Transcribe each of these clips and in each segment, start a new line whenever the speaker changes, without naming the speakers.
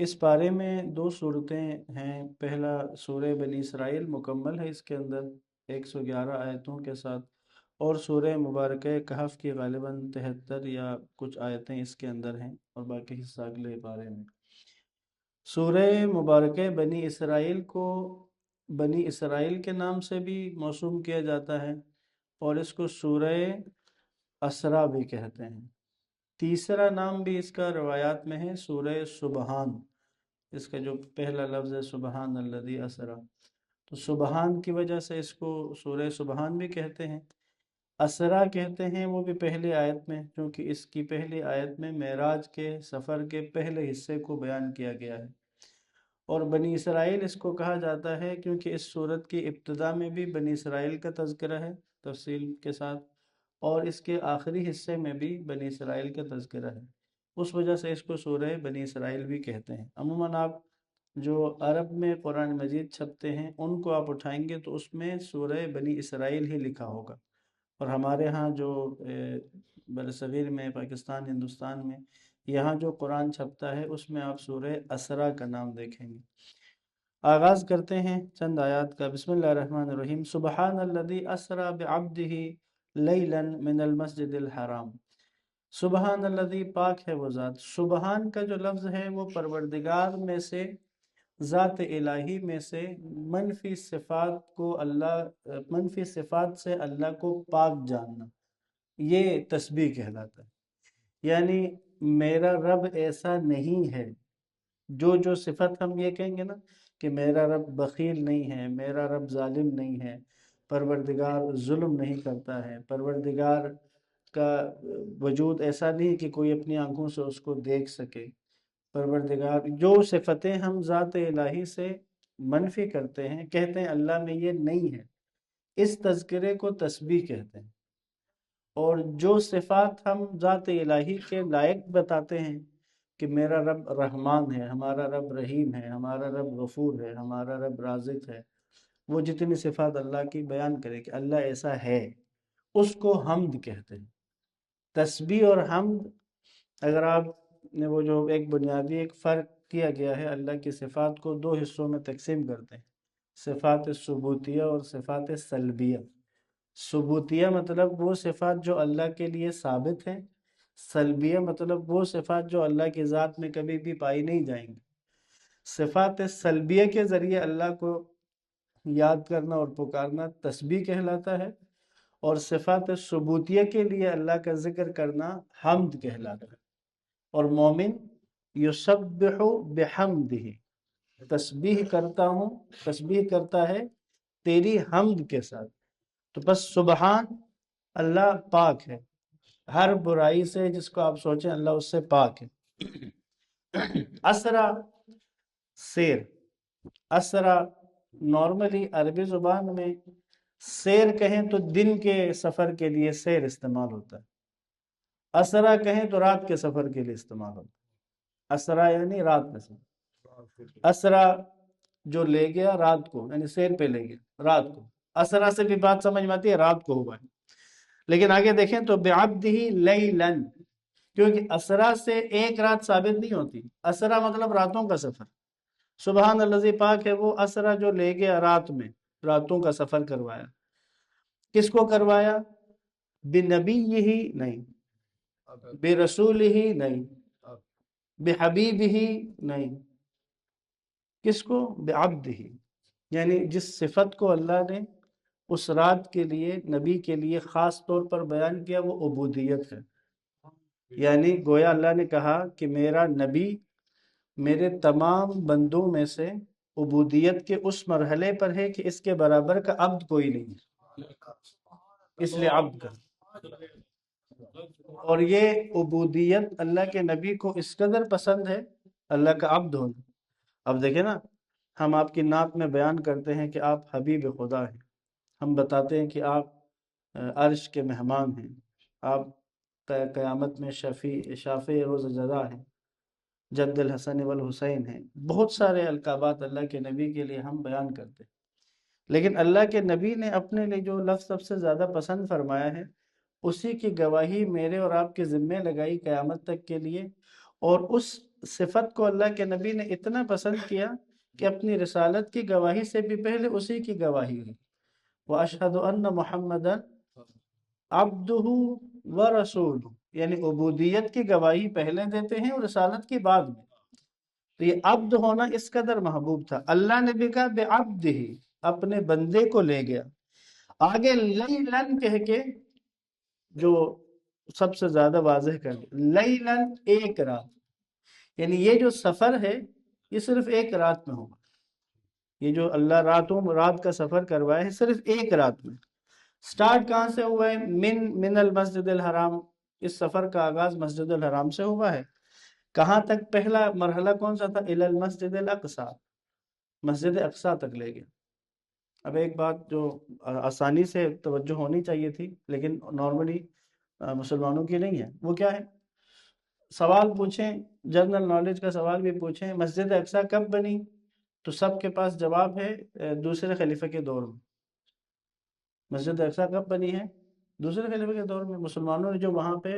اس پارے میں دو صورتیں ہیں۔ پہلا سورہ بنی اسرائیل مکمل ہے اس کے اندر 111 آیتوں کے ساتھ، اور سورہ مبارکہ کہف کی غالباً 73 یا کچھ آیتیں اس کے اندر ہیں، اور باقی حصہ اگلے پارے میں۔ سورہ مبارکہ بنی اسرائیل کو بنی اسرائیل کے نام سے بھی موسوم کیا جاتا ہے، اور اس کو سورہ اسرا بھی کہتے ہیں۔ تیسرا نام بھی اس کا روایات میں ہے سورہ سبحان۔ اس کا جو پہلا لفظ ہے سبحان الذی اسرا، تو سبحان کی وجہ سے اس کو سورہ سبحان بھی کہتے ہیں۔ اسرا کہتے ہیں وہ بھی پہلی آیت میں، کیونکہ اس کی پہلی آیت میں معراج کے سفر کے پہلے حصے کو بیان کیا گیا ہے۔ اور بنی اسرائیل اس کو کہا جاتا ہے کیونکہ اس سورت کی ابتدا میں بھی بنی اسرائیل کا تذکرہ ہے تفصیل کے ساتھ، اور اس کے آخری حصے میں بھی بنی اسرائیل کا تذکرہ ہے، اس وجہ سے اس کو سورہ بنی اسرائیل بھی کہتے ہیں۔ عموماً آپ جو عرب میں قرآن مجید چھپتے ہیں ان کو آپ اٹھائیں گے تو اس میں سورہ بنی اسرائیل ہی لکھا ہوگا، اور ہمارے ہاں جو برصغیر میں پاکستان ہندوستان میں یہاں جو قرآن چھپتا ہے اس میں آپ سورہ اسرا کا نام دیکھیں گے۔ آغاز کرتے ہیں چند آیات کا۔ بسم اللہ الرحمن الرحیم۔ سبحان الذی اسرا بعبدہ لیلا من المسجد الحرام۔ سبحان الذی، پاک ہے وہ ذات۔ سبحان کا جو لفظ ہے وہ پروردگار میں سے، ذات الہی میں سے منفی صفات کو منفی صفات سے اللہ کو پاک جاننا، یہ تسبیح کہلاتا ہے۔ یعنی میرا رب ایسا نہیں ہے، جو صفت ہم یہ کہیں گے نا کہ میرا رب بخیل نہیں ہے، میرا رب ظالم نہیں ہے، پروردگار ظلم نہیں کرتا ہے، پروردگار کا وجود ایسا نہیں کہ کوئی اپنی آنکھوں سے اس کو دیکھ سکے، پروردگار جو صفتیں ہم ذات الہی سے منفی کرتے ہیں، کہتے ہیں اللہ میں یہ نہیں ہے، اس تذکرے کو تسبیح کہتے ہیں۔ اور جو صفات ہم ذات الہی کے لائق بتاتے ہیں کہ میرا رب رحمان ہے، ہمارا رب رحیم ہے، ہمارا رب غفور ہے، ہمارا رب رازق ہے، وہ جتنی صفات اللہ کی بیان کرے کہ اللہ ایسا ہے، اس کو حمد کہتے ہیں۔ تسبیح اور حمد، اگر آپ نے وہ جو ایک بنیادی ایک فرق کیا گیا ہے، اللہ کی صفات کو دو حصوں میں تقسیم کرتے ہیں، صفات ثبوتیہ اور صفات سلبیہ۔ ثبوتیہ مطلب وہ صفات جو اللہ کے لیے ثابت ہیں، سلبیہ مطلب وہ صفات جو اللہ کی ذات میں کبھی بھی پائی نہیں جائیں گی۔ صفات سلبیہ کے ذریعے اللہ کو یاد کرنا اور پکارنا تسبیح کہلاتا ہے، اور صفات ثبوتیہ کے لیے اللہ کا ذکر کرنا حمد کہلاتا ہے۔ اور مومن یسبح بحمدہ، تسبیح کرتا ہوں، تسبیح کرتا ہے تیری حمد کے ساتھ۔ تو بس سبحان، اللہ پاک ہے ہر برائی سے، جس کو آپ سوچیں اللہ اس سے پاک ہے۔ اسرا، سیر۔ اسرا نارملی عربی زبان میں سیر کہیں تو دن کے سفر کے لیے سیر استعمال ہوتا ہے، اسرا کہیں تو رات کے سفر کے لیے استعمال ہوتا ہے۔ اسرا یعنی رات میں سفر، اسرا جو لے گیا رات کو، یعنی سیر پہ لے گیا رات کو۔ اسرا سے بھی بات سمجھ میں آتی ہے رات کو ہوا ہے، لیکن آگے دیکھیں تو بعبدہ لیلاً، کیونکہ اسرا سے ایک رات ثابت نہیں ہوتی، اسرا مطلب راتوں کا سفر۔ سبحان الذی، پاک ہے وہ اسرا جو لے گیا رات میں، راتوں کا سفر کروایا۔ کس کو کروایا؟ بنبیہ ہی نہیں، برسول ہی نہیں، بحبیب ہی نہیں، کس کو؟ بعبد ہی، یعنی جس صفت کو اللہ نے اس رات کے لیے نبی کے لیے خاص طور پر بیان کیا وہ عبودیت ہے۔ یعنی گویا اللہ نے کہا کہ میرا نبی میرے تمام بندوں میں سے عبودیت کے اس مرحلے پر ہے کہ اس کے برابر کا عبد کوئی نہیں ہے، اس لیے عبد کا۔ اور یہ عبودیت اللہ کے نبی کو اس قدر پسند ہے، اللہ کا عبد ہونا۔ اب دیکھیں نا، ہم آپ کی نعت میں بیان کرتے ہیں کہ آپ حبیب خدا ہیں، ہم بتاتے ہیں کہ آپ عرش کے مہمان ہیں، آپ قیامت میں شافع روز جزا ہیں، جد الحسن والحسین ہیں، بہت سارے القابات اللہ کے نبی کے لیے ہم بیان کرتے ہیں۔ لیکن اللہ کے نبی نے اپنے لیے جو لفظ سب سے زیادہ پسند فرمایا ہے، اسی کی گواہی میرے اور آپ کے ذمے لگائی قیامت تک کے لیے، اور اس صفت کو اللہ کے نبی نے اتنا پسند کیا کہ اپنی رسالت کی گواہی سے بھی پہلے اسی کی گواہی ہوئی۔ وَأَشْهَدُ أَنَّ مُحَمَّدًا عَبْدُهُ وَرَسُولُهُ، یعنی عبودیت کی گواہی پہلے دیتے ہیں اور رسالت کی بعد میں۔ تو یہ عبد ہونا اس قدر محبوب تھا، اللہ نے بھی کہا بِعَبْدِهِ، اپنے بندے کو لے گیا۔ آگے لیلن کہہ کے جو سب سے زیادہ واضح کر دیا، لیلن ایک رات، یعنی یہ جو سفر ہے یہ صرف ایک رات میں ہوگا۔ یہ جو اللہ رات کا سفر کروایا ہے صرف ایک رات میں۔ سٹارٹ کہاں سے ہوا ہے؟ من المسجد الحرام، اس سفر کا آغاز مسجد الحرام سے ہوا ہے۔ کہاں تک؟ پہلا مرحلہ کون سا تھا؟ الی المسجد الاقصی، مسجد اقصی تک لے گیا۔ اب ایک بات جو آسانی سے توجہ ہونی چاہیے تھی لیکن نارملی مسلمانوں کی نہیں ہے، وہ کیا ہے؟ سوال پوچھیں، جنرل نالج کا سوال بھی پوچھیں، مسجد اقصی کب بنی؟ تو سب کے پاس جواب ہے دوسرے خلیفہ کے دور میں۔ مسجد اقصی کب بنی ہے؟ دوسرے خلیفہ کے دور میں۔ مسلمانوں نے جو وہاں پہ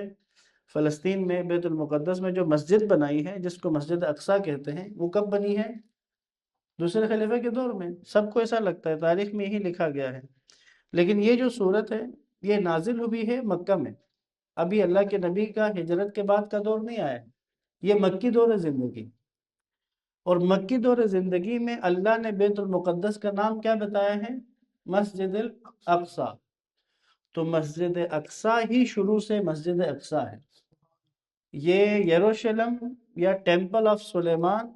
فلسطین میں بیت المقدس میں جو مسجد بنائی ہے جس کو مسجد اقصی کہتے ہیں، وہ کب بنی ہے؟ دوسرے خلیفہ کے دور میں۔ سب کو ایسا لگتا ہے، تاریخ میں یہی لکھا گیا ہے، لیکن یہ جو صورت ہے یہ نازل ہوئی ہے مکہ میں۔ ابھی اللہ کے نبی کا ہجرت کے بعد کا دور نہیں آیا ہے، یہ مکی دور زندگی۔ اور مکی دور زندگی میں اللہ نے بیت المقدس کا نام کیا بتایا ہے؟ مسجد الاقصی۔ تو مسجد اقصی ہی شروع سے مسجد اقصی ہے۔ یہ یروشلم یا ٹیمپل آف سلیمان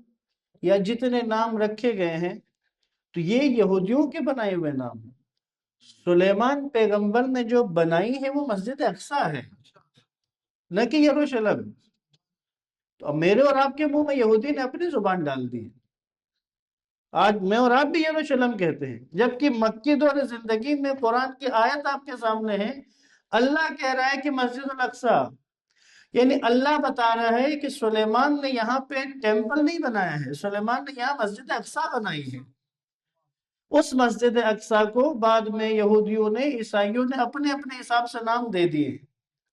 یا جتنے نام رکھے گئے ہیں تو یہ یہودیوں کے بنائے ہوئے نام ہیں۔ سلیمان پیغمبر نے جو بنائی ہے وہ مسجد اقصی ہے، نہ کہ یروشلم۔ تو اب میرے اور آپ کے منہ میں یہودی نے اپنی زبان ڈال دی ہے۔ آج میں اور آپ بھی یروشلم کہتے ہیں، جبکہ مکی دور زندگی میں قرآن کی آیت آپ کے سامنے ہے، اللہ کہہ رہا ہے کہ مسجد الاقصی، یعنی اللہ بتا رہا ہے کہ سلیمان نے یہاں پہ ٹیمپل نہیں بنایا ہے، سلیمان نے یہاں مسجد اقصی بنائی ہے۔ اس مسجد اقصی کو بعد میں یہودیوں نے، عیسائیوں نے اپنے اپنے حساب سے نام دے دیے۔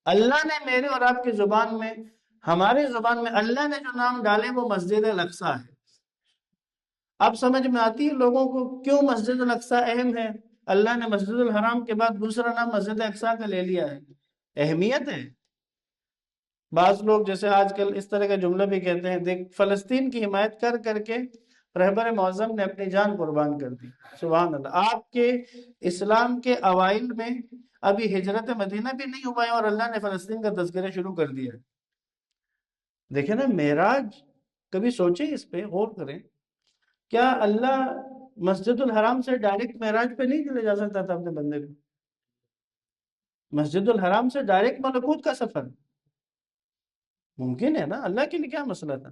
اللہ نے میرے اور آپ کی زبان میں، ہماری زبان میں اللہ نے جو نام ڈالے وہ مسجد الاقصی ہے۔ اب سمجھ میں آتی ہے لوگوں کو کیوں مسجد الاقصی اہم ہے۔ اللہ نے مسجد الحرام کے بعد دوسرا نام مسجد اقصی کا لے لیا ہے، اہمیت ہے۔ بعض لوگ جیسے آج کل اس طرح کا جملہ بھی کہتے ہیں، دیکھ فلسطین کی حمایت کر کر کے رہبر معظم نے اپنی جان قربان کر دی۔ سبحان اللہ۔ آپ کے اسلام کے اوائل میں ابھی ہجرت مدینہ بھی نہیں ہوا ہے اور اللہ نے فلسطین کا تذکرہ شروع کر دیا ہے۔ دیکھیں نا معراج، کبھی سوچیں اس پہ، غور کریں، کیا اللہ مسجد الحرام سے ڈائریکٹ معراج پہ نہیں لے جا سکتا تھا اپنے بندے کو؟ مسجد الحرام سے ڈائریکٹ ملکوت کا سفر ممکن ہے نا، اللہ کے لیے کیا مسئلہ تھا؟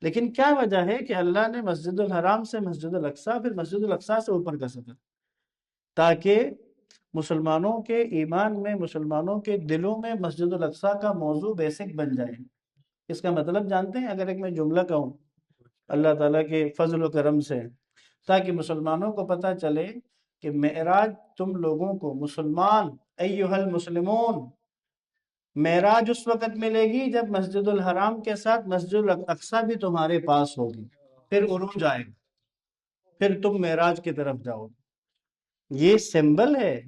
لیکن کیا وجہ ہے کہ اللہ نے مسجد الحرام سے مسجد الاقصی، پھر مسجد الاقصی سے اوپر کا سفر، تاکہ مسلمانوں کے ایمان میں، مسلمانوں کے دلوں میں مسجد الاقصی کا موضوع بیسک بن جائے۔ اس کا مطلب جانتے ہیں؟ اگر ایک میں جملہ کہوں اللہ تعالیٰ کے فضل و کرم سے، تاکہ مسلمانوں کو پتہ چلے کہ معراج تم لوگوں کو مسلمان، ایھا المسلمون، معراج اس وقت ملے گی جب مسجد الحرام کے ساتھ مسجد الاقصی بھی تمہارے پاس ہوگی، پھر عروج آئے گا، پھر تم معراج کی طرف جاؤ۔ یہ سمبل ہے،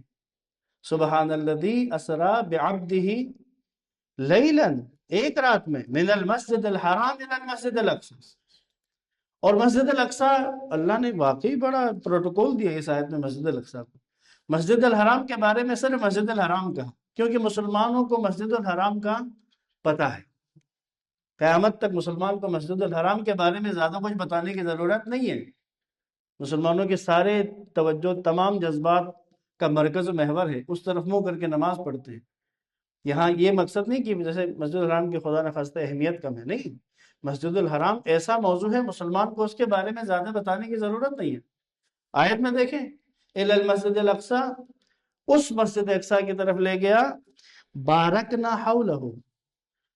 سبحان الذی اسری بعبدہ لیلاً، ایک رات میں، من المسجد الحرام الى المسجد الاقصی۔ اور مسجد الاقصی اللہ نے واقعی بڑا پروٹوکول دیا اس آیت میں مسجد الاقصی کو۔ مسجد الحرام کے بارے میں صرف مسجد الحرام کہا، کیونکہ مسلمانوں کو مسجد الحرام کا پتہ ہے۔ قیامت تک مسلمان کو مسجد الحرام کے بارے میں زیادہ کچھ بتانے کی ضرورت نہیں ہے۔ مسلمانوں کے سارے توجہ، تمام جذبات کا مرکز و محور ہے، اس طرف منہ کر کے نماز پڑھتے ہیں۔ یہاں یہ مقصد نہیں کہ جیسے مسجد الحرام کی خدا نخواستہ اہمیت کم ہے، نہیں، مسجد الحرام ایسا موضوع ہے مسلمان کو اس کے بارے میں زیادہ بتانے کی ضرورت نہیں ہے۔ آیت میں دیکھیں، الی المسجد الاقصی، اس مسجد اقصی کی طرف لے گیا، بارکنا حولہ،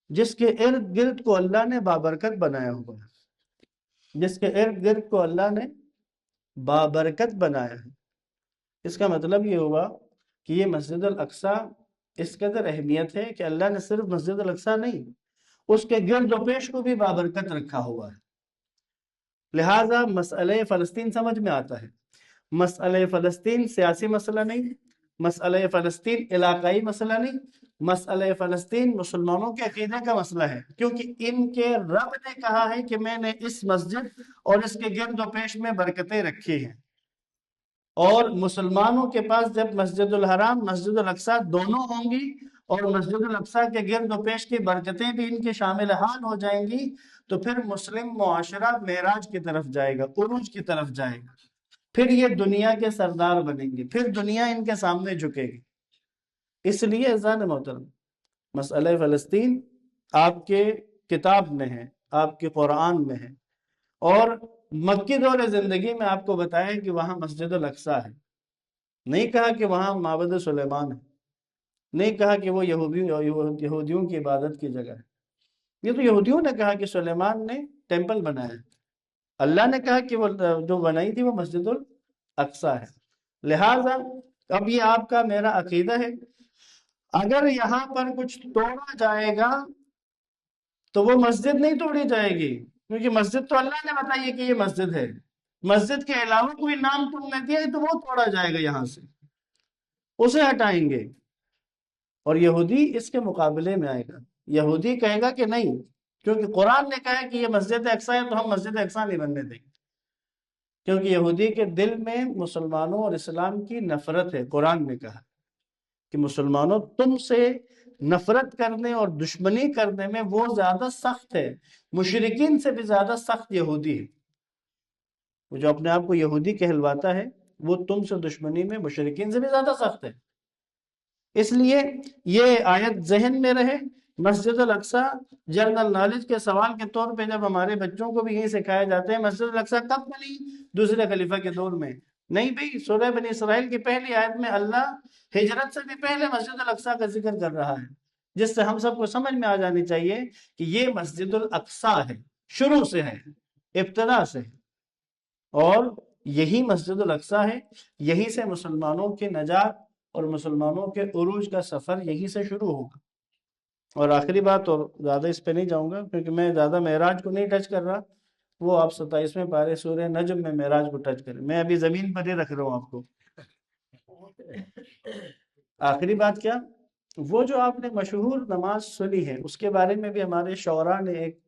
جس کے ارد گرد کو اللہ نے بابرکت بنایا ہوا ہے، جس کے ارد گرد کو اللہ نے بابرکت بنایا ہے۔ اس کا مطلب یہ ہوا کہ یہ مسجد الاقصی اس قدر اہمیت ہے کہ اللہ نے صرف مسجد الاقصی نہیں، اس کے گرد و پیش کو بھی بابرکت رکھا ہوا ہے۔ لہٰذا مسئلہ فلسطین سمجھ میں آتا ہے۔ مسئلہ فلسطین سیاسی مسئلہ نہیں، مسئلہ فلسطین علاقائی مسئلہ نہیں، مسئلہ فلسطین مسلمانوں کے عقیدے کا مسئلہ ہے، کیونکہ ان کے رب نے کہا ہے کہ میں نے اس مسجد اور اس کے گرد و پیش میں برکتیں رکھی ہیں، اور مسلمانوں کے پاس جب مسجد الحرام مسجد الاقصی دونوں ہوں گی اور مسجد الاقصی کے گرد و پیش کی برکتیں بھی ان کے شامل حال ہو جائیں گی، تو پھر مسلم معاشرہ معراج کی طرف جائے گا، عروج کی طرف جائے گا، پھر یہ دنیا کے سردار بنیں گے، پھر دنیا ان کے سامنے جھکے گی۔ اس لیے عزیزان محترم، مسئلہ فلسطین آپ کے کتاب میں ہے، آپ کے قرآن میں ہے، اور مکی دور زندگی میں آپ کو بتایا کہ وہاں مسجد الاقصی ہے، نہیں کہا کہ وہاں معبد سلیمان ہے، نہیں کہا کہ وہ یہودیوں کی عبادت کی جگہ ہے۔ یہ تو یہودیوں نے کہا کہ سلیمان نے ٹیمپل بنایا، اللہ نے کہا کہ وہ جو بنائی تھی وہ مسجد الاقصی ہے۔ لہٰذا اب یہ آپ کا میرا عقیدہ ہے، اگر یہاں پر کچھ توڑا جائے گا تو وہ مسجد نہیں توڑی جائے گی، کیونکہ مسجد تو اللہ نے بتائی کہ یہ مسجد ہے، مسجد کے علاوہ کوئی نام تم نے دیا تو وہ توڑا جائے گا، یہاں سے اسے ہٹائیں گے، اور یہودی اس کے مقابلے میں آئے گا۔ یہودی کہے گا کہ نہیں، کیونکہ قرآن نے کہا کہ یہ مسجد اقصی ہے تو ہم مسجد اقصی نہیں بننے دیں گے، کیونکہ یہودی کے دل میں مسلمانوں اور اسلام کی نفرت ہے۔ قرآن نے کہا کہ مسلمانوں تم سے نفرت کرنے اور دشمنی کرنے میں وہ زیادہ سخت ہے، مشرکین سے بھی زیادہ سخت یہودی ہے۔ وہ جو اپنے آپ کو یہودی کہلواتا ہے وہ تم سے دشمنی میں مشرکین سے بھی زیادہ سخت ہے۔ اس لیے یہ آیت ذہن میں رہے۔ مسجد الاقصی جنرل نالج کے سوال کے طور پہ جب ہمارے بچوں کو بھی یہی سکھایا جاتا ہے مسجد الاقصی کب بنی؟ دوسرے خلیفہ کے دور میں؟ نہیں بھئی، سورہ بنی اسرائیل کی پہلی آیت میں اللہ ہجرت سے بھی پہلے مسجد الاقصی کا ذکر کر رہا ہے، جس سے ہم سب کو سمجھ میں آ جانی چاہیے کہ یہ مسجد الاقصی ہے، شروع سے ہے، ابتدا سے ہے، اور یہی مسجد الاقصی ہے، یہی سے مسلمانوں کی نجات اور مسلمانوں کے عروج کا سفر یہی سے شروع ہوگا۔ اور آخری بات، اور زیادہ اس پہ نہیں جاؤں گا کیونکہ میں زیادہ معراج کو نہیں ٹچ کر رہا، وہ آپ 27ویں پارے سورہ نجم میں معراج کو ٹچ کریں، میں ابھی زمین پر ہی رکھ رہا ہوں آپ کو۔ آخری بات کیا، وہ جو آپ نے مشہور نماز سنی ہے اس کے بارے میں بھی ہمارے شعراء نے ایک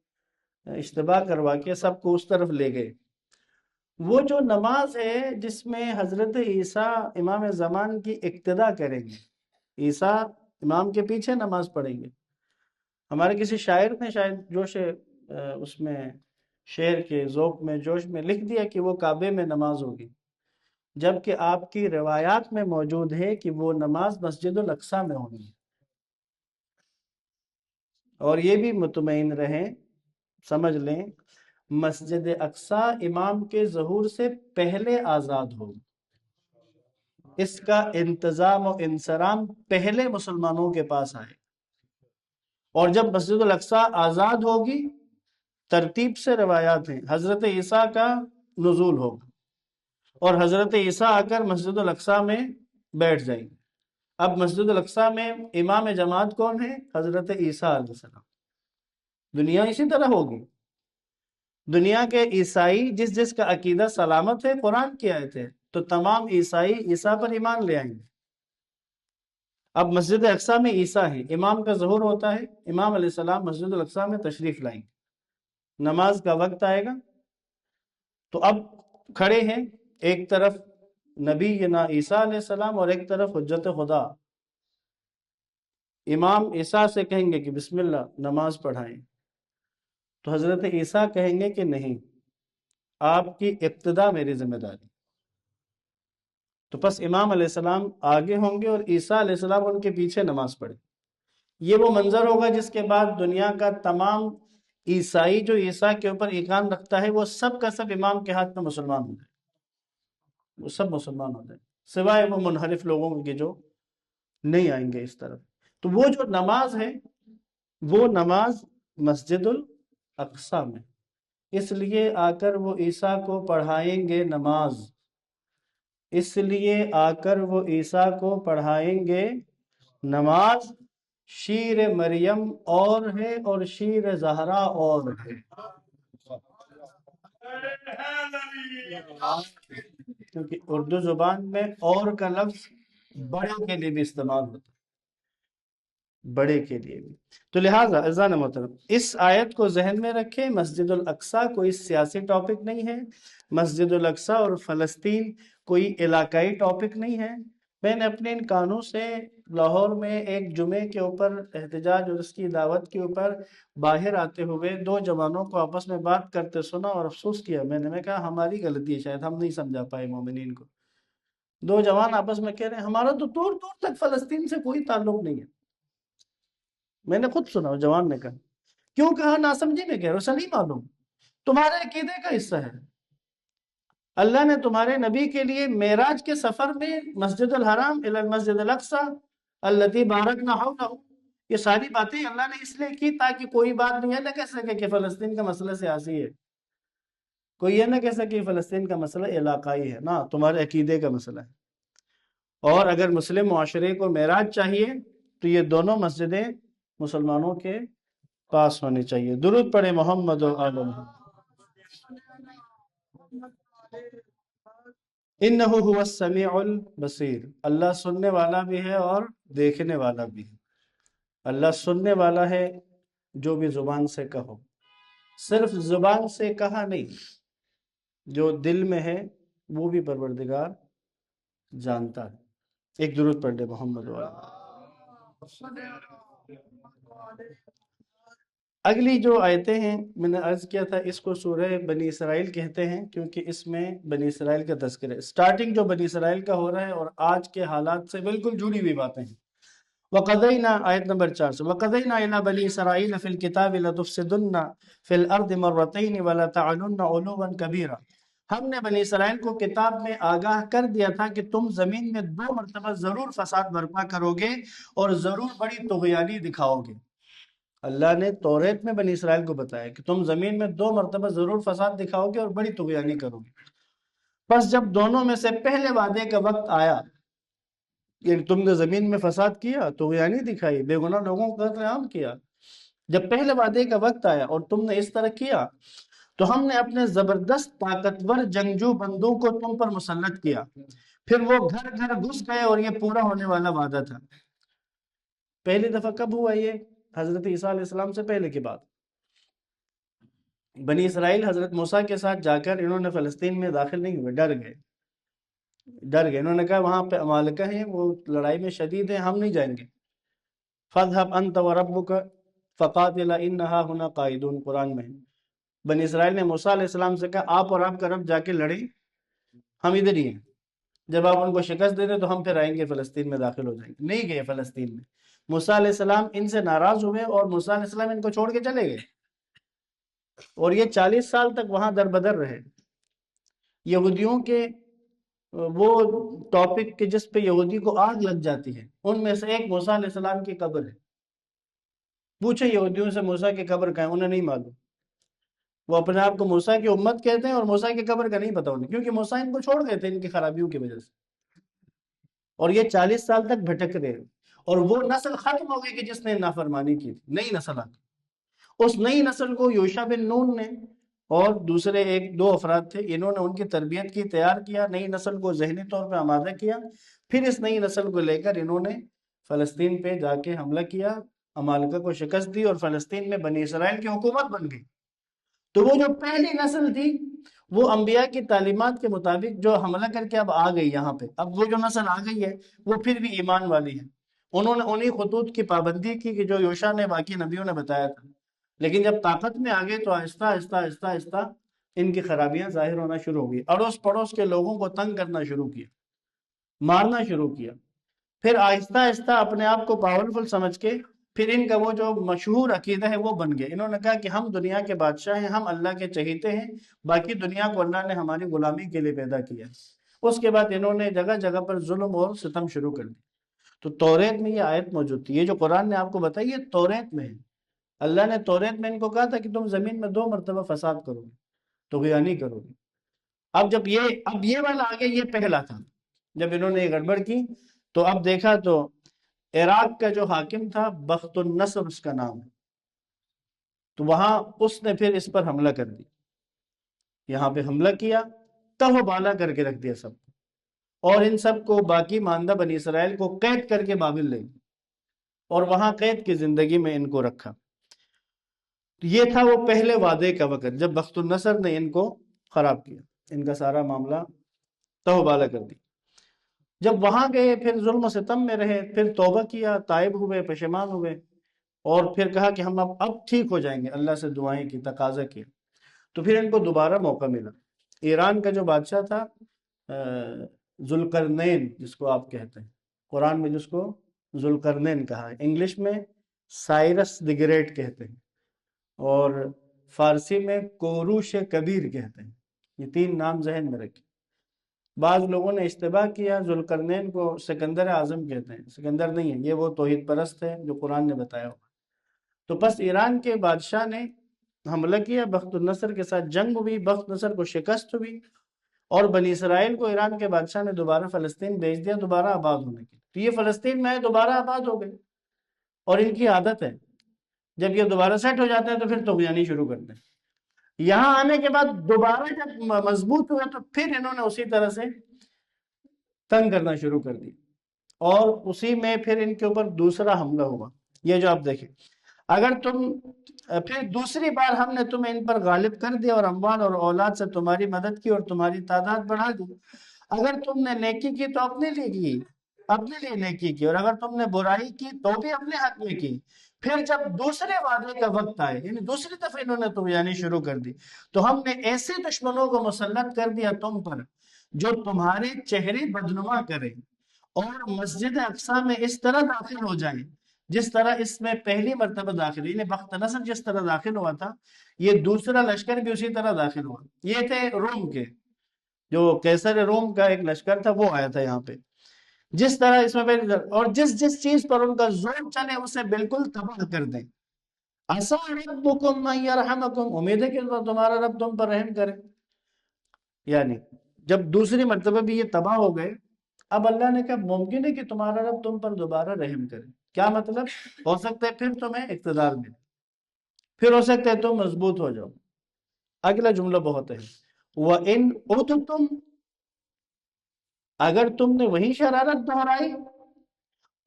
اشتباہ کروا کے سب کو اس طرف لے گئے۔ وہ جو نماز ہے جس میں حضرت عیسیٰ امام زمان کی اقتداء کریں گے، عیسیٰ امام کے پیچھے نماز پڑھیں گے، ہمارے کسی شاعر نے شاید جوش اس میں شعر کے ذوق میں جوش میں لکھ دیا کہ وہ کعبے میں نماز ہوگی، جبکہ آپ کی روایات میں موجود ہے کہ وہ نماز مسجد الاقصی میں ہوگی۔ اور یہ بھی مطمئن رہیں، سمجھ لیں، مسجد اقصی امام کے ظہور سے پہلے آزاد ہوگی، اس کا انتظام و انصرام پہلے مسلمانوں کے پاس آئے، اور جب مسجد الاقصی آزاد ہوگی ترتیب سے روایات ہیں، حضرت عیسیٰ کا نزول ہوگا اور حضرت عیسیٰ آ کر مسجد الاقصی میں بیٹھ جائیں گے۔ اب مسجد الاقصی میں امام جماعت کون ہے؟ حضرت عیسیٰ علیہ السلام۔ دنیا اسی طرح ہوگی، دنیا کے عیسائی جس جس کا عقیدہ سلامت ہے قرآن کی آیت ہے تو تمام عیسائی عیسیٰ پر ایمان لے آئیں گے۔ اب مسجد اقصی میں عیسیٰ ہے، امام کا ظہور ہوتا ہے، امام علیہ السلام مسجد الاقصی میں تشریف لائیں گے، نماز کا وقت آئے گا تو اب کھڑے ہیں، ایک طرف نبی نا عیسیٰ علیہ السلام اور ایک طرف حجت خدا۔ امام عیسیٰ سے کہیں گے کہ بسم اللہ نماز پڑھائیں، تو حضرت عیسیٰ کہیں گے کہ نہیں، آپ کی ابتدا میری ذمہ داری۔ تو پس امام علیہ السلام آگے ہوں گے اور عیسیٰ علیہ السلام ان کے پیچھے نماز پڑھیں۔ یہ وہ منظر ہوگا جس کے بعد دنیا کا تمام عیسائی جو عیسیٰ کے اوپر ایمان رکھتا ہے وہ سب کا سب امام کے ہاتھ میں مسلمان ہو جائے، وہ سب مسلمان ہو جائے، سوائے وہ منحرف لوگوں کے جو نہیں آئیں گے اس طرف۔ تو وہ جو نماز ہے وہ نماز مسجد الاقصی میں، اس لیے آ کر وہ عیسیٰ کو پڑھائیں گے نماز، اس لیے آ کر وہ عیسیٰ کو پڑھائیں گے نماز، شیر مریم اور ہے اور شیر زہرا اور ہے، کیونکہ اردو زبان میں اور کا لفظ بڑے کے لیے بھی استعمال ہوتا ہے، بڑے کے لیے بھی۔ تو لہٰذا اذان محترم اس آیت کو ذہن میں رکھیں، مسجد الاقصیٰ کوئی سیاسی ٹاپک نہیں ہے، مسجد الاقصیٰ اور فلسطین کوئی علاقائی ٹاپک نہیں ہے۔ میں نے اپنے ان کانوں سے لاہور میں ایک جمعے کے اوپر احتجاج اور اس کی دعوت کے اوپر باہر آتے ہوئے دو جوانوں کو آپس میں بات کرتے سنا اور افسوس کیا۔ میں کہا ہماری غلطی ہے، شاید ہم نہیں سمجھا پائے مومنین کو۔ دو جوان آپس میں کہہ رہے ہیں ہمارا تو دور دور تک فلسطین سے کوئی تعلق نہیں ہے۔ میں نے خود سنا، جوان نے کہا کیوں؟ کہا ناسمجھی میں کہہ رہے ہو، اسے نہیں معلوم، تمہارے عقیدے کا حصہ ہے۔ اللہ نے تمہارے نبی کے لیے معراج کے سفر میں مسجد الحرام الی المسجد الاقصی الذی بارکنا حولہ، یہ ساری باتیں اللہ نے اس لیے کی تاکہ کوئی بات نہیں ہے نہ کہہ سکے کہ فلسطین کا مسئلہ سیاسی ہے، کوئی یہ نہ کہہ سکے کہ فلسطین کا مسئلہ علاقائی ہے، نہ، تمہارے عقیدے کا مسئلہ ہے۔ اور اگر مسلم معاشرے کو معراج چاہیے تو یہ دونوں مسجدیں مسلمانوں کے پاس ہونی چاہیے۔ درود پڑھے محمد و آل محمد۔ انہ هو السمیع البصیر، اللہ سننے والا بھی ہے اور دیکھنے والا بھی ہے۔ اللہ سننے والا ہے جو بھی زبان سے کہو، صرف زبان سے کہا نہیں، جو دل میں ہے وہ بھی پروردگار جانتا ہے۔ ایک درود پڑھ لے محمد و آل محمد۔ اگلی جو آیتیں ہیں میں نے عرض کیا تھا اس کو سورہ بنی اسرائیل کہتے ہیں کیونکہ اس میں بنی اسرائیل کا تذکرہ ہے۔ سٹارٹنگ جو بنی اسرائیل کا ہو رہا ہے اور آج کے حالات سے بالکل جڑی ہوئی باتیں ہیں۔ وَقَضَيْنَا آیت نمبر 4 سے وَقَضَيْنَا إِلَى بَنِي إِسْرَائِيلَ فِي الْكِتَابِ لَتُفْسِدُنَّ فِي الْأَرْضِ مَرَّتَيْنِ وَلَتَعْلُنَّ عُلُوًّا كَبِيرًا، ہم نے بنی اسرائیل کو کتاب میں آگاہ کر دیا تھا کہ تم زمین میں 2 مرتبہ ضرور فساد برپا کرو گے اور ضرور بڑی طغیانی دکھاؤ گے۔ اللہ نے توریت میں بنی اسرائیل کو بتایا کہ تم زمین میں 2 مرتبہ ضرور فساد دکھاؤ گے اور بڑی طغیانی کرو گے۔ بس جب دونوں میں سے پہلے وعدے کا وقت آیا، یعنی تم نے زمین میں فساد کیا، طغیانی دکھائی، بے گناہ لوگوں کو قتل عام کیا، جب پہلے وعدے کا وقت آیا اور تم نے اس طرح کیا تو ہم نے اپنے زبردست طاقتور جنگجو بندوں کو تم پر مسلط کیا، پھر وہ گھر گھر گھس گئے اور یہ پورا ہونے والا وعدہ تھا۔ پہلی دفعہ کب ہوا یہ؟ حضرت عیسیٰ علیہ السلام سے پہلے کی بات۔ بنی اسرائیل حضرت موسیٰ کے ساتھ جا کر انہوں نے فلسطین میں داخل نہیں ہوئے، ڈر گئے، انہوں نے کہا وہاں پہ عمالقہ ہیں، وہ لڑائی میں شدید ہیں، ہم نہیں جائیں گے۔ فَاذْهَبْ أَنْتَ وَرَبُّكَ فَقَاتِلَا إِنَّهَا هُنَا قَاعِدُونَ، قرآن میں ہے۔ بنی اسرائیل نے موسیٰ علیہ السلام سے کہا آپ اور آپ کا رب جا کے لڑیں، ہم ادھر ہی ہیں، جب آپ ان کو شکست دے دیں تو ہم پھر آئیں گے فلسطین میں داخل ہو جائیں گے۔ نہیں گئے فلسطین میں۔ موسیٰ علیہ السلام ان سے ناراض ہوئے اور موسیٰ علیہ السلام ان کو چھوڑ کے چلے گئے اور یہ 40 سال تک وہاں در بدر رہے۔ یہودیوں کے وہ ٹاپک کے جس پہ یہودی کو آگ لگ جاتی ہے ان میں سے ایک موسیٰ علیہ السلام کی قبر ہے۔ پوچھے یہودیوں سے موسیٰ کی قبر کہاں ہے، انہیں نہیں معلوم۔ وہ اپنے آپ کو موسیٰ کی امت کہتے ہیں اور موسیٰ کی قبر کا نہیں پتا انہیں، کیونکہ موسیٰ ان کو چھوڑ گئے تھے ان کی خرابیوں کی وجہ سے، اور یہ 40 سال تک بھٹک رہے، اور وہ نسل ختم ہو گئی کہ جس نے نافرمانی کی تھی، نئی نسل آ گئی۔ اس نئی نسل کو یوشع بن نون نے اور دوسرے ایک دو افراد تھے، انہوں نے ان کی تربیت کی، تیار کیا، نئی نسل کو ذہنی طور پہ آمادہ کیا، پھر اس نئی نسل کو لے کر انہوں نے فلسطین پہ جا کے حملہ کیا، عمالقہ کو شکست دی اور فلسطین میں بنی اسرائیل کی حکومت بن گئی۔ تو وہ جو پہلی نسل تھی وہ انبیاء کی تعلیمات کے مطابق جو حملہ کر کے اب آ گئی یہاں پہ، اب وہ جو نسل آ گئی ہے وہ پھر بھی ایمان والی ہے، انہوں نے انہی خطوط کی پابندی کی کہ جو یوشع نے باقی نبیوں نے بتایا تھا، لیکن جب طاقت میں آگے تو آہستہ آہستہ آہستہ آہستہ ان کی خرابیاں ظاہر ہونا شروع ہو گئی، اڑوس پڑوس کے لوگوں کو تنگ کرنا شروع کیا، مارنا شروع کیا، پھر آہستہ آہستہ اپنے آپ کو پاورفل سمجھ کے پھر ان کا وہ جو مشہور عقیدہ ہے وہ بن گیا۔ انہوں نے کہا کہ ہم دنیا کے بادشاہ ہیں، ہم اللہ کے چہیتے ہیں، باقی دنیا کو اللہ نے ہماری غلامی کے لیے پیدا کیا۔ اس کے بعد انہوں نے جگہ جگہ پر ظلم اور ستم شروع کر دی۔ تو توریت میں یہ آیت موجود تھی، یہ جو قرآن نے آپ کو بتائی یہ توریت میں ہے۔ اللہ نے توریت میں ان کو کہا تھا کہ تم زمین میں 2 مرتبہ فساد کرو گے، طغیانی کرو گے۔ اب یہ والا آگے، یہ پہلا تھا، جب انہوں نے یہ گڑبڑ کی تو اب دیکھا تو عراق کا جو حاکم تھا بخت النصر اس کا نام ہے، تو وہاں اس نے پھر اس پر حملہ کر دی، یہاں پہ حملہ کیا، تہ بالا کر کے رکھ دیا سب کو، اور ان سب کو باقی ماندہ بنی اسرائیل کو قید کر کے بابل لے گئے، اور وہاں قید کی زندگی میں ان کو رکھا۔ تو یہ تھا وہ پہلے وعدے کا وقت جب بخت النصر نے ان کو خراب کیا، ان کا سارا معاملہ تہ بالا کر دی۔ جب وہاں گئے پھر ظلم و ستم میں رہے، پھر توبہ کیا، تائب ہوئے، پشیمان ہوئے، اور پھر کہا کہ ہم اب ٹھیک ہو جائیں گے، اللہ سے دعائیں کی، تقاضا کیا، تو پھر ان کو دوبارہ موقع ملا۔ ایران کا جو بادشاہ تھا ذوالقرنین جس کو آپ کہتے ہیں، قرآن میں جس کو ذوالقرنین کہا ہے، انگلش میں سائرس دی گریٹ کہتے ہیں، اور فارسی میں کوروش کبیر کہتے ہیں۔ یہ تین نام ذہن میں رکھیں۔ بعض لوگوں نے اشتباہ کیا، ذوالقرنین کو سکندر اعظم کہتے ہیں، سکندر نہیں ہے، یہ وہ توحید پرست ہے جو قرآن نے بتایا ہوا۔ تو پس ایران کے بادشاہ نے حملہ کیا، بخت النصر کے ساتھ جنگ ہوئی، بخت نصر کو شکست ہوئی، اور بنی اسرائیل کو ایران کے بادشاہ نے دوبارہ فلسطین بھیج دیا دوبارہ آباد ہونے کے، تو یہ فلسطین میں دوبارہ آباد ہو گئے، اور ان کی عادت ہے جب یہ دوبارہ سیٹ ہو جاتے ہیں تو پھر طغیانی شروع کرتے ہیں۔ یہاں آنے کے بعد دوبارہ جب مضبوط ہوئے تو پھر انہوں نے اسی طرح سے تنگ کرنا شروع کر دی، اور اسی میں پھر ان کے اوپر دوسرا حملہ ہوا۔ یہ جو آپ دیکھیں، اگر تم پھر دوسری بار ہم نے تمہیں ان پر غالب کر دیا اور اموال اور اولاد سے تمہاری مدد کی اور تمہاری تعداد بڑھا دی۔ اگر تم نے نیکی کی تو اپنے لیے کی، اپنے لیے نیکی کی، اور اگر تم نے برائی کی تو بھی اپنے حق میں کی۔ پھر جب دوسرے وعدے کا وقت آئے، یعنی دوسری دفعہ انہوں نے طغیانی شروع کر دی، تو ہم نے ایسے دشمنوں کو مسلط کر دیا تم پر جو تمہارے چہرے بدنما کریں اور مسجد اقصی میں اس طرح داخل ہو جائیں جس طرح اس میں پہلی مرتبہ داخل، یعنی بخت نصر جس طرح داخل ہوا تھا، یہ دوسرا لشکر بھی اسی طرح داخل ہوا۔ یہ تھے روم کے، جو قیصر روم کا ایک لشکر تھا وہ آیا تھا یہاں پہ، جس طرح اس میں پہلی، اور جس جس چیز پر ان کا زور چلے اسے بالکل تباہ کر دیں۔ عسیٰ ربکم ان یرحمکم، امید ہے کہ تمہارا رب تم پر رحم کرے۔ یعنی جب دوسری مرتبہ بھی یہ تباہ ہو گئے، اب اللہ نے کہا ممکن ہے کہ تمہارا رب تم پر دوبارہ رحم کرے۔ کیا مطلب؟ ہو سکتا ہے پھر تمہیں اقتدار ملے، پھر ہو سکتا ہے تم مضبوط ہو جاؤ۔ اگلا جملہ بہت ہے، وَإِنْ عُدْتُمْ، اگر تم نے وہی شرارت دہرائی،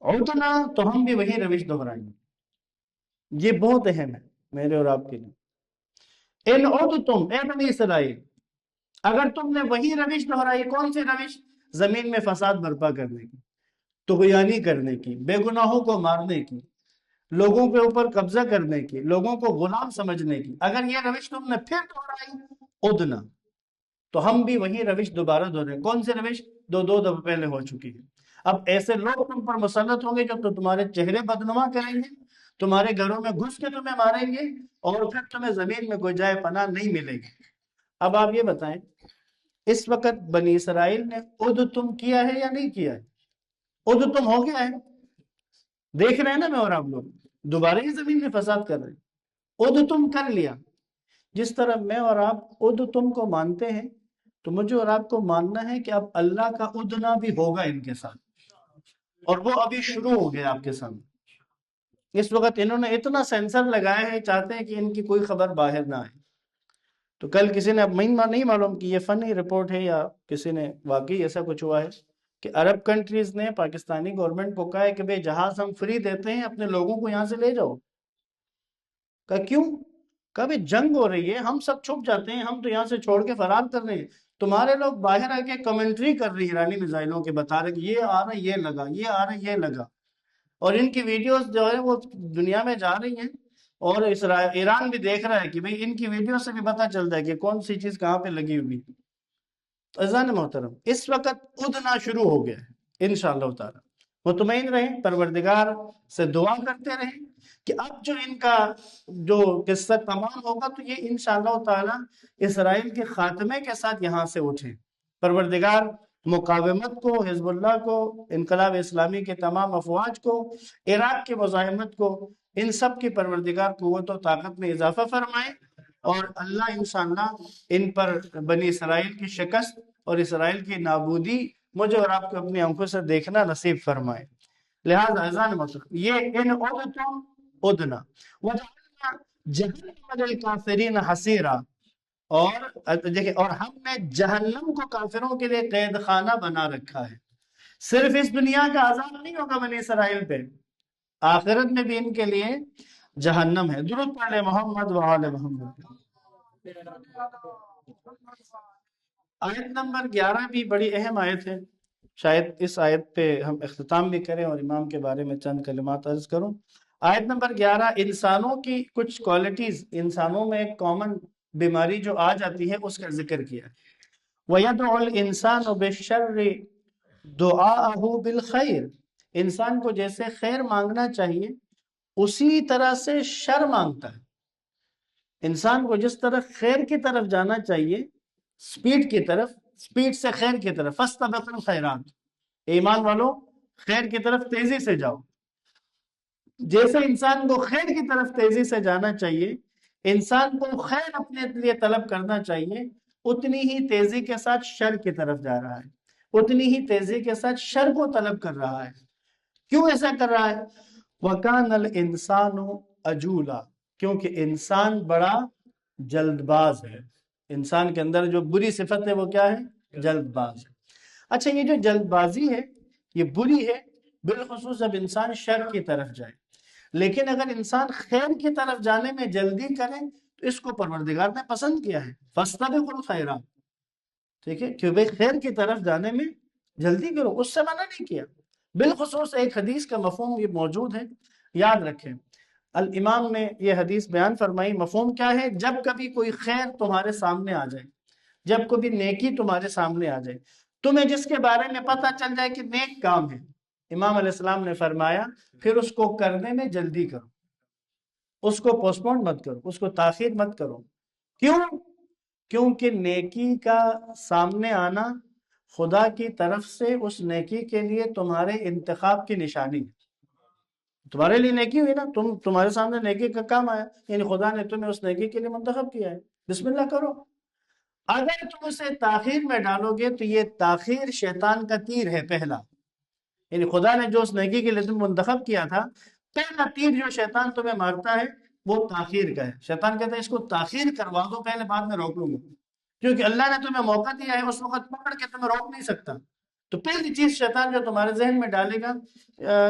عُدْنَا، تو ہم بھی وہی روش دہرائیں گے۔ یہ بہت اہم ہے میرے اور آپ کے لیے۔ اِنْ عُدْتُمْ، اے بنی اسرائیل، اگر تم نے وہی روش دہرائی، کون سی روش؟ زمین میں فساد برپا کرنے کی، طغیانی کرنے کی، بے گناہوں کو مارنے کی، لوگوں کے اوپر قبضہ کرنے کی، لوگوں کو غلام سمجھنے کی، اگر یہ روش تم نے پھر دہرائی، ادنا، تو ہم بھی وہی روش دوبارہ دہرائیں۔ کون سے روش؟ دو دفعہ پہلے ہو چکی ہے۔ اب ایسے لوگ تم پر مسلط ہوں گے جو تو تمہارے چہرے بدنما کریں گے، تمہارے گھروں میں گھس کے تمہیں ماریں گے، اور پھر تمہیں زمین میں کوئی جائے پناہ نہیں ملے گی۔ اب آپ یہ بتائیں، اس وقت بنی اسرائیل نے ادتم کیا ہے یا نہیں کیا ہے؟ ادتم ہو گیا ہے، دیکھ رہے ہیں نا میں اور آپ لوگ، دوبارہ ہی زمین میں فساد کر رہے ہیں۔ ادتم کر لیا، جس طرح میں اور آپ ادتم کو مانتے ہیں، تو مجھے اور آپ کو ماننا ہے کہ اب اللہ کا ادنا بھی ہوگا ان کے ساتھ، اور وہ ابھی شروع ہو گیا آپ کے سامنے۔ اس وقت انہوں نے اتنا سینسر لگایا ہے، چاہتے ہیں کہ ان کی کوئی خبر باہر نہ آئے۔ تو کل کسی نے، اب نہیں معلوم کہ یہ فنی رپورٹ ہے یا کسی نے واقعی ایسا کچھ ہوا ہے، کہ عرب کنٹریز نے پاکستانی گورنمنٹ کو کہا ہے کہ بھئی جہاز ہم فری دیتے ہیں، اپنے لوگوں کو یہاں سے لے جاؤ۔ کہا کیوں؟ کہا بھئی جنگ ہو رہی ہے، ہم سب چھپ جاتے ہیں، ہم تو یہاں سے چھوڑ کے فرار کر رہے ہیں، تمہارے لوگ باہر آ کے کمنٹری کر رہی ہیں ایرانی میزائلوں کے، بتا رہے کہ یہ آ رہا یہ لگا، یہ آ رہا یہ لگا، اور ان کی ویڈیوز جو ہے وہ دنیا میں جا رہی ہیں، اور ایران بھی دیکھ رہا ہے کہ بھئی ان کی ویڈیو سے بھی پتہ چلتا ہے کہ کون سی چیز کہاں پہ لگی ہوئی۔ عزیزان محترم، اس وقت ادنا شروع ہو گیا ہے انشاءاللہ تعالی۔ مطمئن رہیں، پروردگار سے دعا کرتے رہیں کہ اب جو ان کا جو قصہ تمام ہوگا تو یہ انشاءاللہ تعالی اسرائیل کے خاتمے کے ساتھ یہاں سے اٹھیں۔ پروردگار مقاومت کو، حزب اللہ کو، انقلاب اسلامی کے تمام افواج کو، عراق کی مزاحمت کو، ان سب کی پروردگار قوت و طاقت میں اضافہ فرمائے، اور اللہ انشاءاللہ ان پر بنی اسرائیل کی شکست اور اسرائیل کی نابودی مجھے اور آپ کو اپنی آنکھوں سے دیکھنا نصیب فرمائے۔
لہذا اذان مطلب یہ ان عدتم ادنا وجعلنا جہنم للکافرین حسیرا، اور دیکھیں، اور ہم نے جہنم کو کافروں کے لیے قید خانہ بنا رکھا ہے۔ صرف اس دنیا کا عذاب نہیں ہوگا بنی اسرائیل پہ، آخرت میں بھی ان کے لیے جہنم ہے۔ درود پڑھ لے محمد و آل محمد۔ آیت نمبر 11 بھی بڑی اہم آیت ہے، شاید اس آیت پہ ہم اختتام بھی کریں اور امام کے بارے میں چند کلمات عرض کروں۔ آیت نمبر 11 انسانوں کی کچھ کوالٹیز، انسانوں میں ایک کامن بیماری جو آ جاتی ہے اس کا ذکر کیا۔ وَيَدْعُ الْإِنسَانُ بِالشَّرِّ دُعَاءَهُ بِالْخَيْرِ، انسان کو جیسے خیر مانگنا چاہیے اسی طرح سے شر مانگتا ہے۔ انسان کو جس طرح خیر کی طرف جانا چاہیے، سپیڈ کی طرف، سپیڈ سے خیر کی طرف، فَاسْتَبِقُوا الْخَيْرَاتِ، ایمان والو خیر کی طرف تیزی سے جاؤ۔ جیسے انسان کو خیر کی طرف تیزی سے جانا چاہیے، انسان کو خیر اپنے لیے طلب کرنا چاہیے، اتنی ہی تیزی کے ساتھ شر کی طرف جا رہا ہے، اتنی ہی تیزی کے ساتھ شر کو طلب کر رہا ہے۔ کیوں ایسا کر رہا ہے؟ وَكَانَ الْإِنسَانُ عَجُولًا، کیونکہ انسان بڑا جلد باز ہے۔ انسان کے اندر جو بری صفت ہے وہ کیا ہے؟ جلد باز ہے۔ اچھا، یہ جو جلد بازی ہے یہ بری ہے، بالخصوص جب انسان شر کی طرف جائے، لیکن اگر انسان خیر کی طرف جانے میں جلدی کرے تو اس کو پروردگار نے پسند کیا ہے، فَاسْتَبِقُوا الْخَيْرَاتِ، ٹھیک ہے، کہ بھئی خیر کی طرف جانے میں جلدی کرو، اس سے منع نہیں کیا۔ بالخصوص ایک حدیث کا مفہوم یہ موجود ہے، یاد رکھیں، الامام نے یہ حدیث بیان فرمائی۔ مفہوم کیا ہے؟ جب کبھی کوئی خیر تمہارے سامنے آ جائے، جب کبھی نیکی تمہارے سامنے آ جائے، تمہیں جس کے بارے میں پتہ چل جائے کہ نیک کام ہے، امام علیہ السلام نے فرمایا پھر اس کو کرنے میں جلدی کرو، اس کو پوسٹ پون مت کرو، اس کو تاخیر مت کرو۔ کیوں؟ کیونکہ نیکی کا سامنے آنا خدا کی طرف سے اس نیکی کے لیے تمہارے انتخاب کی نشانی ہے۔ تمہارے لیے نیکی ہوئی نا، تمہارے سامنے نیکی کا کام آیا، یعنی خدا نے تمہیں اس نیکی کے لیے منتخب کیا ہے، بسم اللہ کرو۔ اگر تم اسے تاخیر میں ڈالو گے تو یہ تاخیر شیطان کا تیر ہے پہلا، یعنی خدا نے جو اس نیکی کے لیے تم منتخب کیا تھا، پہلا تیر جو شیطان تمہیں مارتا ہے وہ تاخیر کا ہے۔ شیطان کہتا ہے اس کو تاخیر کروا دو پہلے، بعد میں روک لوں گا، کیونکہ اللہ نے تمہیں موقع دیا ہے، اس وقت پکڑ کے تمہیں روک نہیں سکتا۔ تو پہلی چیز شیطان جو تمہارے ذہن میں ڈالے گا،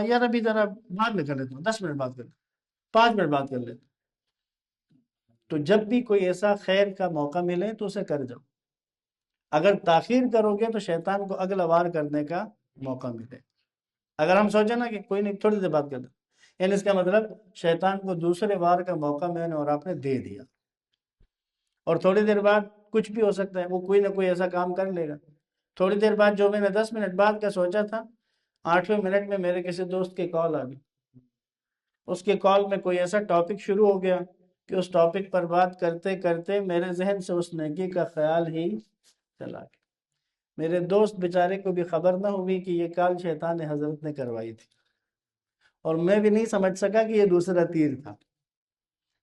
یار ابھی ذرا بعد میں کر لیتا ہوں، 10 منٹ بعد کر لیتا ہوں، 5 منٹ بعد کر لیتا ہوں۔ تو جب بھی کوئی ایسا خیر کا موقع ملے تو اسے کر جاؤ، اگر تاخیر کرو گے تو شیطان کو اگلا وار کرنے کا موقع ملے۔ اگر ہم سوچیں نا کہ کوئی نہیں تھوڑی دیر بات کر دیں، یعنی اس کا مطلب شیطان کو دوسرے وار کا موقع میں نے اور آپ نے دے دیا، اور تھوڑی دیر بعد کچھ بھی ہو سکتا ہے، وہ کوئی نہ کوئی ایسا کام کر لے گا۔ تھوڑی دیر بعد جو میں نے 10 منٹ بعد کا سوچا تھا، 8ویں منٹ میں میرے کسی دوست کی کال آ گئی، اس کے کال میں کوئی ایسا ٹاپک شروع ہو گیا کہ اس ٹاپک پر بات کرتے کرتے میرے ذہن سے اس نیکی کا خیال ہی چلا گیا۔ میرے دوست بیچارے کو بھی خبر نہ ہوئی کہ یہ کال شیطان حضرت نے کروائی تھی، اور میں بھی نہیں سمجھ سکا کہ یہ دوسرا تیر تھا۔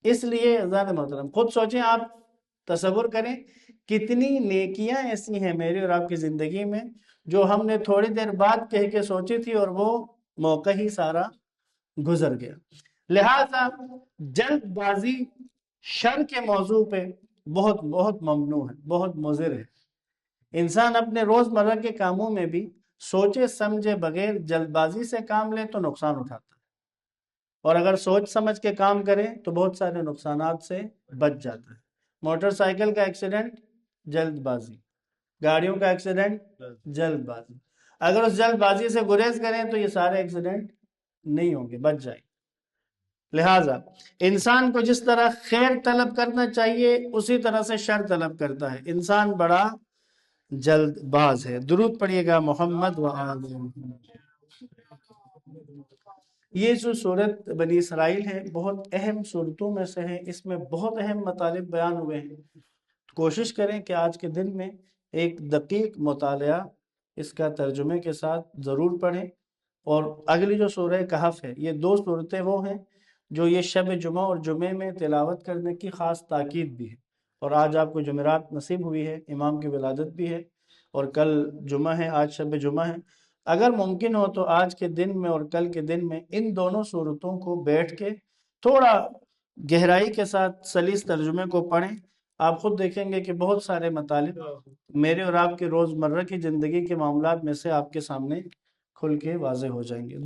اس لیے عزیزان محترم، خود سوچیں، آپ تصور کریں کتنی نیکیاں ایسی ہیں میری اور آپ کی زندگی میں جو ہم نے تھوڑی دیر بعد کہہ کے سوچی تھی اور وہ موقع ہی سارا گزر گیا۔ لہٰذا جلد بازی شر کے موضوع پہ بہت بہت ممنوع ہے، بہت مضر ہے۔ انسان اپنے روزمرہ کے کاموں میں بھی سوچے سمجھے بغیر جلد بازی سے کام لے تو نقصان اٹھاتا ہے، اور اگر سوچ سمجھ کے کام کرے تو بہت سارے نقصانات سے بچ جاتا ہے۔ موٹر سائیکل کا ایکسیڈنٹ جلد بازی، گاڑیوں کا ایکسیڈنٹ جلد بازی، اگر اس جلد بازی سے گریز کریں تو یہ سارے ایکسیڈنٹ نہیں ہوں گے، بچ جائیں۔ لہٰذا انسان کو جس طرح خیر طلب کرنا چاہیے اسی طرح سے شر طلب کرتا ہے، انسان بڑا جلد باز ہے۔ درود پڑھیے گا محمد و آل محمد۔ یہ جو صورت بنی اسرائیل ہے بہت اہم صورتوں میں سے ہے، اس میں بہت اہم مطالب بیان ہوئے ہیں۔ کوشش کریں کہ آج کے دن میں ایک دقیق مطالعہ اس کا ترجمے کے ساتھ ضرور پڑھیں، اور اگلی جو سورہ کہف ہے، یہ 2 صورتیں وہ ہیں جو یہ شب جمعہ اور جمعے میں تلاوت کرنے کی خاص تاکید بھی ہے، اور آج آپ کو جمعرات نصیب ہوئی ہے، امام کی ولادت بھی ہے، اور کل جمعہ ہے، آج شب جمعہ ہے، اگر ممکن ہو تو آج کے دن میں اور کل کے دن میں ان دونوں صورتوں کو بیٹھ کے تھوڑا گہرائی کے ساتھ سلیس ترجمے کو پڑھیں. آپ خود دیکھیں گے کہ بہت سارے مطالب میرے اور آپ کے روزمرہ کی زندگی کے معاملات میں سے آپ کے سامنے کھل کے واضح ہو جائیں گے.